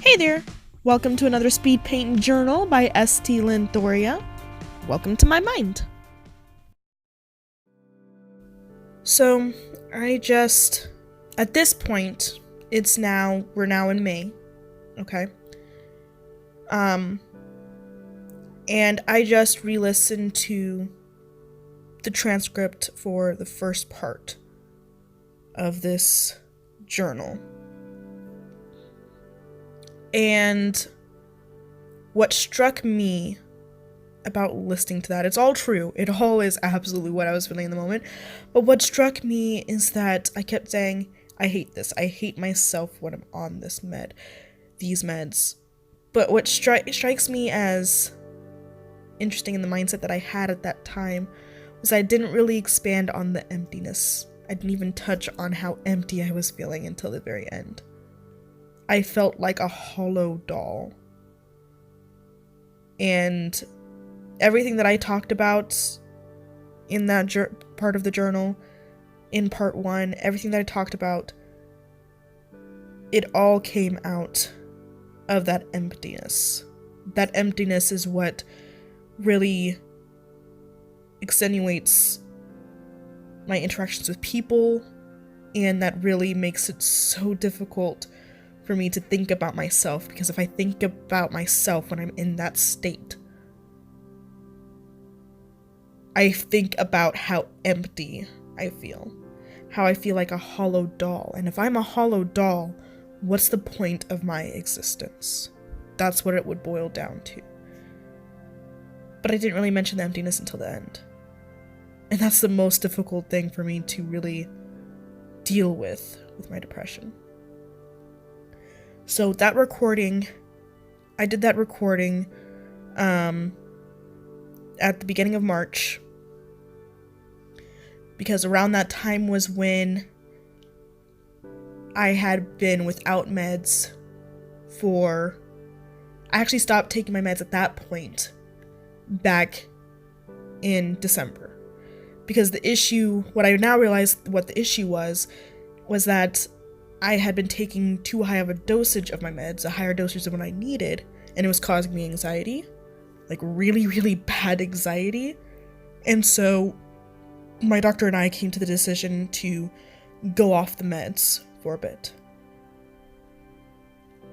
Hey there! Welcome to another Speedpaint journal by St. Linthoria. Welcome to my mind. So, at this point, we're now in May, okay? And I just re-listened to the transcript for the first part of this journal. And what struck me about listening to that, it's all true. It all is absolutely what I was feeling in the moment. But what struck me is that I kept saying, I hate this. I hate myself when I'm on these meds. But what strikes me as interesting in the mindset that I had at that time was I didn't really expand on the emptiness. I didn't even touch on how empty I was feeling until the very end. I felt like a hollow doll. And everything that I talked about in that part of the journal, in part 1, everything that I talked about, it all came out of that emptiness. That emptiness is what really extenuates my interactions with people, and that really makes it so difficult for me to think about myself, because if I think about myself when I'm in that state, I think about how empty I feel, how I feel like a hollow doll. And if I'm a hollow doll, what's the point of my existence? That's what it would boil down to. But I didn't really mention the emptiness until the end. And that's the most difficult thing for me to really deal with my depression. So that recording, I did that recording at the beginning of March, because around that time was when I had been without meds I actually stopped taking my meds at that point back in December. Because what I now realized what the issue was that I had been taking too high of a dosage of my meds, a higher dosage than what I needed, and it was causing me anxiety, like really, really bad anxiety. And so my doctor and I came to the decision to go off the meds for a bit.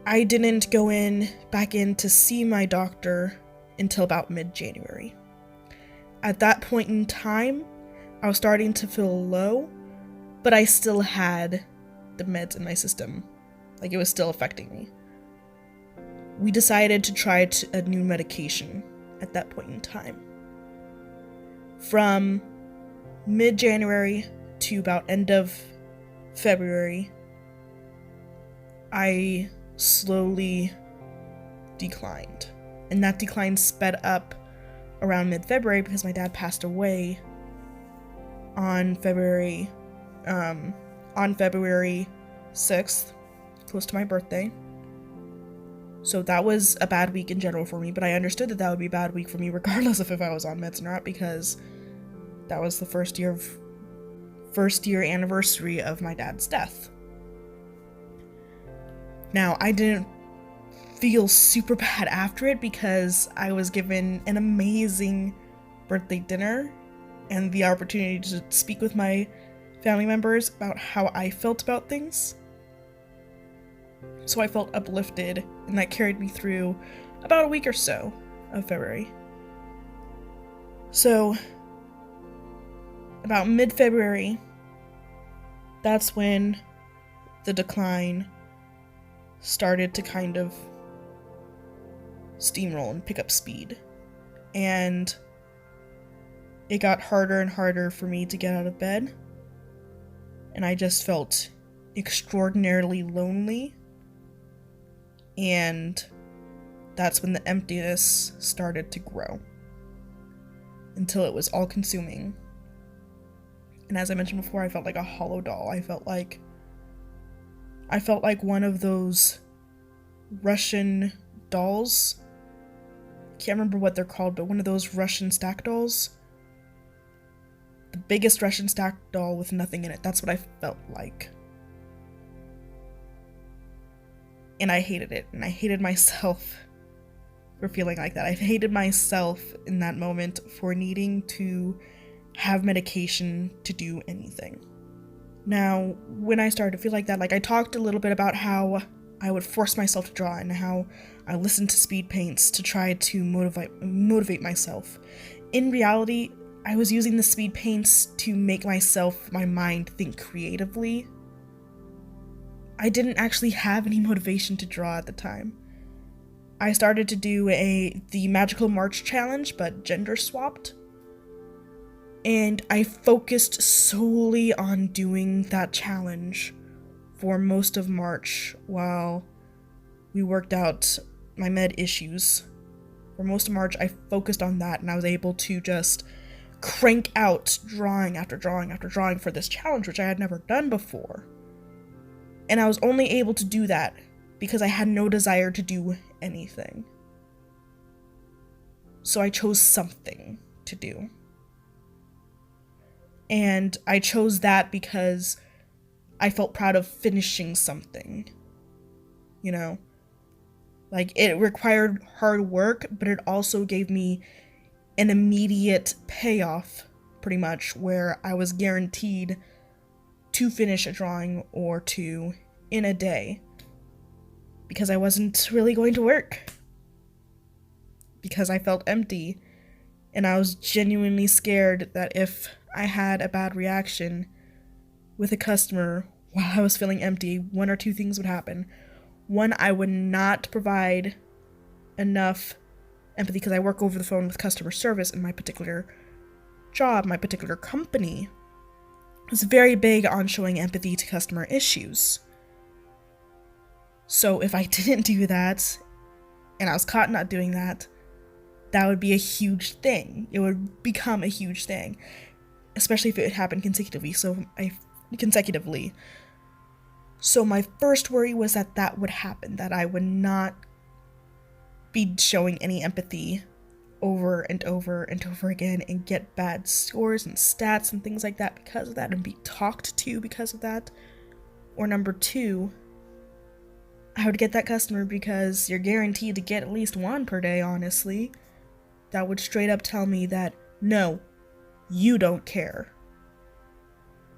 I didn't go back in to see my doctor until about mid-January. At that point in time, I was starting to feel low, but I still had the meds in my system. Like, it was still affecting me. We decided to try a new medication at that point in time. From mid-January to about end of February, I slowly declined. And that decline sped up around mid-February because my dad passed away on February 6th, close to my birthday. So that was a bad week in general for me, but I understood that would be a bad week for me regardless of if I was on meds or not, because that was the first year anniversary of my dad's death. Now, I didn't feel super bad after it because I was given an amazing birthday dinner and the opportunity to speak with my family members about how I felt about things. So I felt uplifted, and that carried me through about a week or so of February. So about mid-February, that's when the decline started to kind of steamroll and pick up speed. And it got harder and harder for me to get out of bed. And I just felt extraordinarily lonely. And that's when the emptiness started to grow, until it was all-consuming. And as I mentioned before, I felt like a hollow doll. I felt like one of those Russian dolls. Can't remember what they're called, but one of those Russian stack dolls. The biggest Russian stack doll with nothing in it. That's what I felt like. And I hated it, and I hated myself for feeling like that. I hated myself in that moment for needing to have medication to do anything. Now, when I started to feel like that, like I talked a little bit about how I would force myself to draw and how I listened to Speedpaints to try to motivate myself. In reality, I was using the Speedpaints to make my mind think creatively. I didn't actually have any motivation to draw at the time. I started to do the Magical March challenge, but gender swapped. And I focused solely on doing that challenge for most of March while we worked out my med issues. For most of March, I focused on that, and I was able to just crank out drawing after drawing after drawing for this challenge, which I had never done before. And I was only able to do that because I had no desire to do anything. So I chose something to do. And I chose that because I felt proud of finishing something. You know? Like, it required hard work, but it also gave me an immediate payoff, pretty much, where I was guaranteed to finish a drawing or two in a day. Because I wasn't really going to work. Because I felt empty. And I was genuinely scared that if I had a bad reaction with a customer while I was feeling empty, one or two things would happen. One, I would not provide enough empathy because I work over the phone with customer service in my particular job, my particular company. It's very big on showing empathy to customer issues. So if I didn't do that, and I was caught not doing that, that would be a huge thing. It would become a huge thing. Especially if it happened consecutively. So my first worry was that would happen, that I would not be showing any empathy over and over and over again and get bad scores and stats and things like that because of that and be talked to because of that. Or number two, I would get that customer because you're guaranteed to get at least one per day, honestly, that would straight up tell me that, no, you don't care.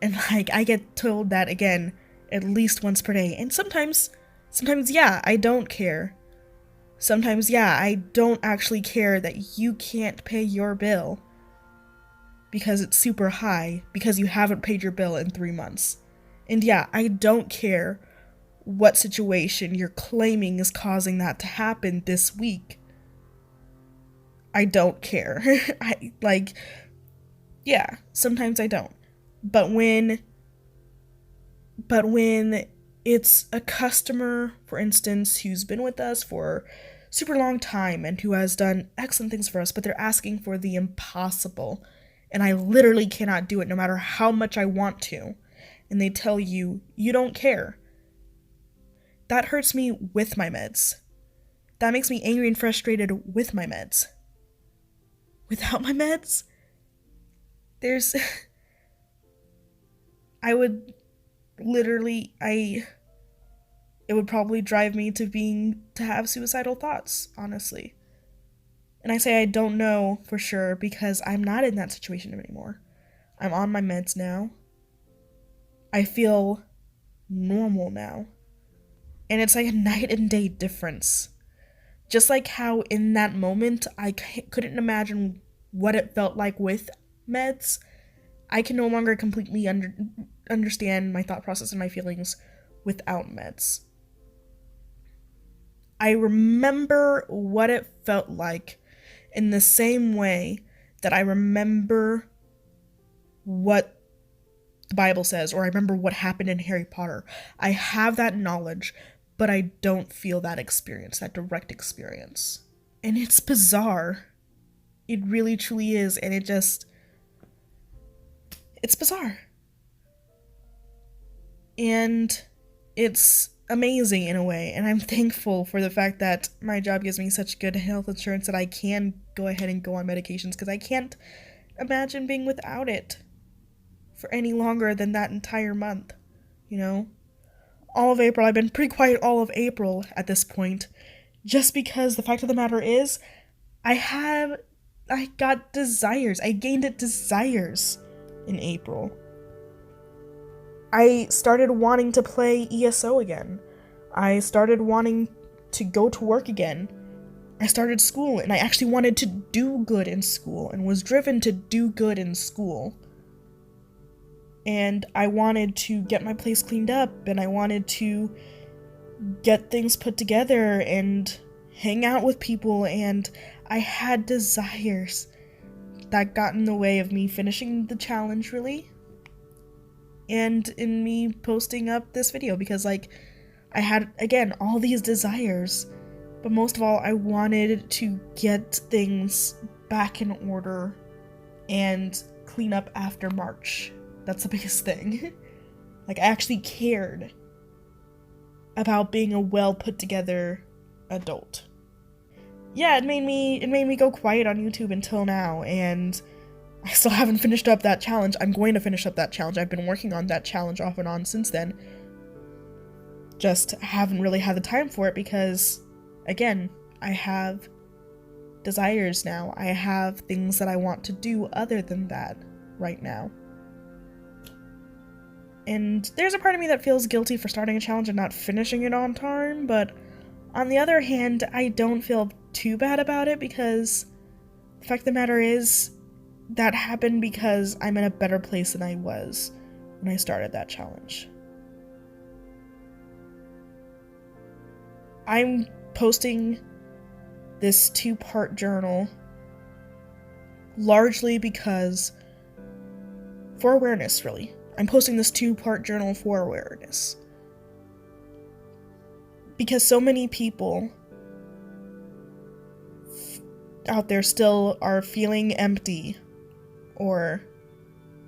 And like, I get told that again at least once per day. And sometimes, yeah, I don't care. Sometimes, yeah, I don't actually care that you can't pay your bill because it's super high because you haven't paid your bill in 3 months. And yeah, I don't care what situation you're claiming is causing that to happen this week. I don't care. Yeah, sometimes I don't. But when it's a customer, for instance, who's been with us for super long time and who has done excellent things for us, but they're asking for the impossible, and I literally cannot do it no matter how much I want to, and they tell you, you don't care. That hurts me with my meds. That makes me angry and frustrated with my meds. Without my meds, it would probably drive me to have suicidal thoughts, honestly. And I say I don't know for sure because I'm not in that situation anymore. I'm on my meds now. I feel normal now. And it's like a night and day difference. Just like how in that moment I couldn't imagine what it felt like with meds, I can no longer completely understand my thought process and my feelings without meds. I remember what it felt like in the same way that I remember what the Bible says, or I remember what happened in Harry Potter. I have that knowledge, but I don't feel that experience, that direct experience. And it's bizarre. It really truly is, and it's bizarre. And it's amazing in a way, and I'm thankful for the fact that my job gives me such good health insurance that I can go ahead and go on medications, because I can't imagine being without it for any longer than that entire month, you know? all of April. I've been pretty quiet all of April at this point, just because the fact of the matter is, I got desires. I gained desires in April. I started wanting to play ESO again. I started wanting to go to work again. I started school, and I actually wanted to do good in school, and was driven to do good in school. And I wanted to get my place cleaned up, and I wanted to get things put together, and hang out with people, and I had desires that got in the way of me finishing the challenge, really. And in me posting up this video, because, like, I had, again, all these desires, but most of all, I wanted to get things back in order and clean up after March. That's the biggest thing. Like, I actually cared about being a well put together adult. Yeah, it made me go quiet on YouTube until now, and I still haven't finished up that challenge. I'm going to finish up that challenge. I've been working on that challenge off and on since then. Just haven't really had the time for it because, again, I have desires now. I have things that I want to do other than that right now. And there's a part of me that feels guilty for starting a challenge and not finishing it on time, but on the other hand, I don't feel too bad about it because the fact of the matter is that happened because I'm in a better place than I was when I started that challenge. I'm posting this 2-part journal largely because for awareness, really. I'm posting this 2-part journal for awareness. Because so many people out there still are feeling empty, or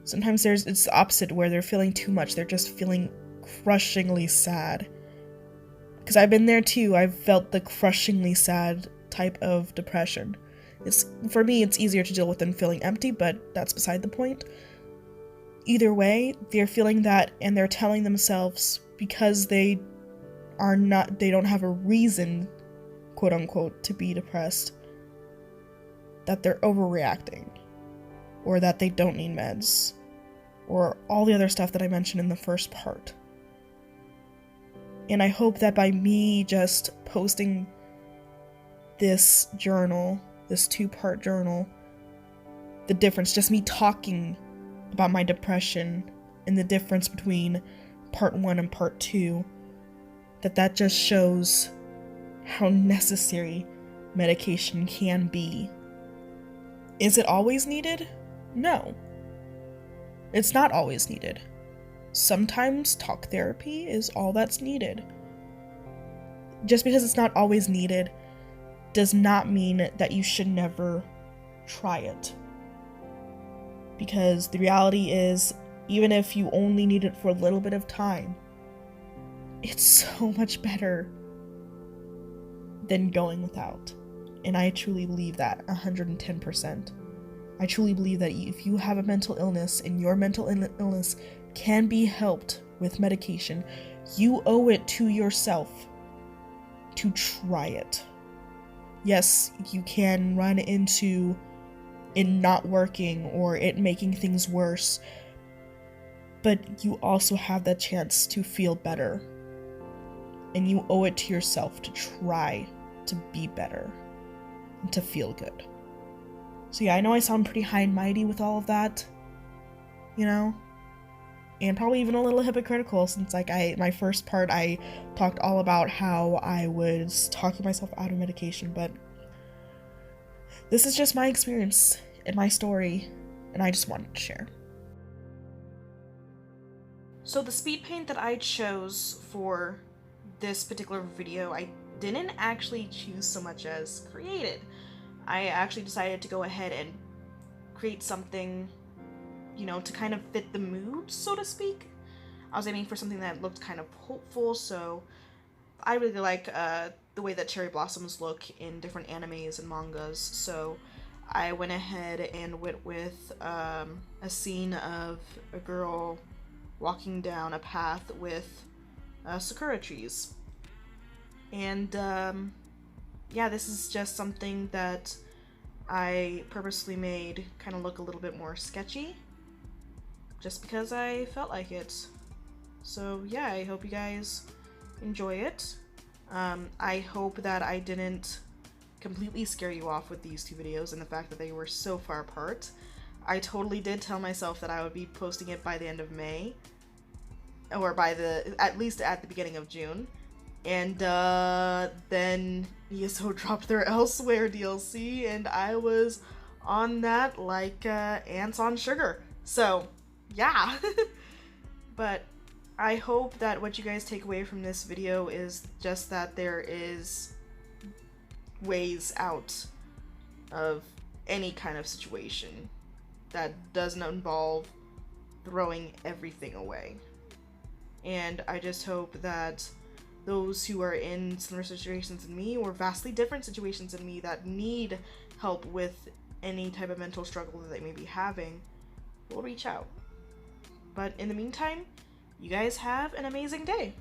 sometimes it's the opposite where they're feeling too much. They're just feeling crushingly sad. Because I've been there too. I've felt the crushingly sad type of depression. For me, it's easier to deal with than feeling empty, but that's beside the point. Either way, they're feeling that, and they're telling themselves because they don't have a reason, quote unquote, to be depressed, that they're overreacting, or that they don't need meds, or all the other stuff that I mentioned in the first part. And I hope that by me just posting this journal, this 2-part journal, the difference, just me talking about my depression and the difference between part 1 and part 2, that just shows how necessary medication can be. Is it always needed? No. It's not always needed. Sometimes talk therapy is all that's needed. Just because it's not always needed does not mean that you should never try it. Because the reality is, even if you only need it for a little bit of time, it's so much better than going without. And I truly believe that 110%. I truly believe that if you have a mental illness and your mental illness can be helped with medication, you owe it to yourself to try it. Yes, you can run into it not working or it making things worse, but you also have that chance to feel better. And you owe it to yourself to try to be better and to feel good. So yeah, I know I sound pretty high and mighty with all of that, you know? And probably even a little hypocritical since, like, my first part, I talked all about how I was talking myself out of medication, but this is just my experience and my story, and I just wanted to share. So the speed paint that I chose for this particular video, I didn't actually choose so much as created. I actually decided to go ahead and create something, you know, to kind of fit the mood, so to speak. I was aiming for something that looked kind of hopeful, so I really like the way that cherry blossoms look in different animes and mangas, so I went ahead and went with a scene of a girl walking down a path with sakura trees. And yeah, this is just something that I purposely made kind of look a little bit more sketchy, just because I felt like it. So yeah, I hope you guys enjoy it. I hope that I didn't completely scare you off with these two videos and the fact that they were so far apart. I totally did tell myself that I would be posting it by the end of May, or at least at the beginning of June. And then ESO dropped their Elsewhere DLC, and I was on that like ants on sugar. So yeah. But I hope that what you guys take away from this video is just that there is ways out of any kind of situation that doesn't involve throwing everything away. And I just hope that those who are in similar situations than me, or vastly different situations than me, that need help with any type of mental struggle that they may be having, will reach out. But in the meantime, you guys have an amazing day.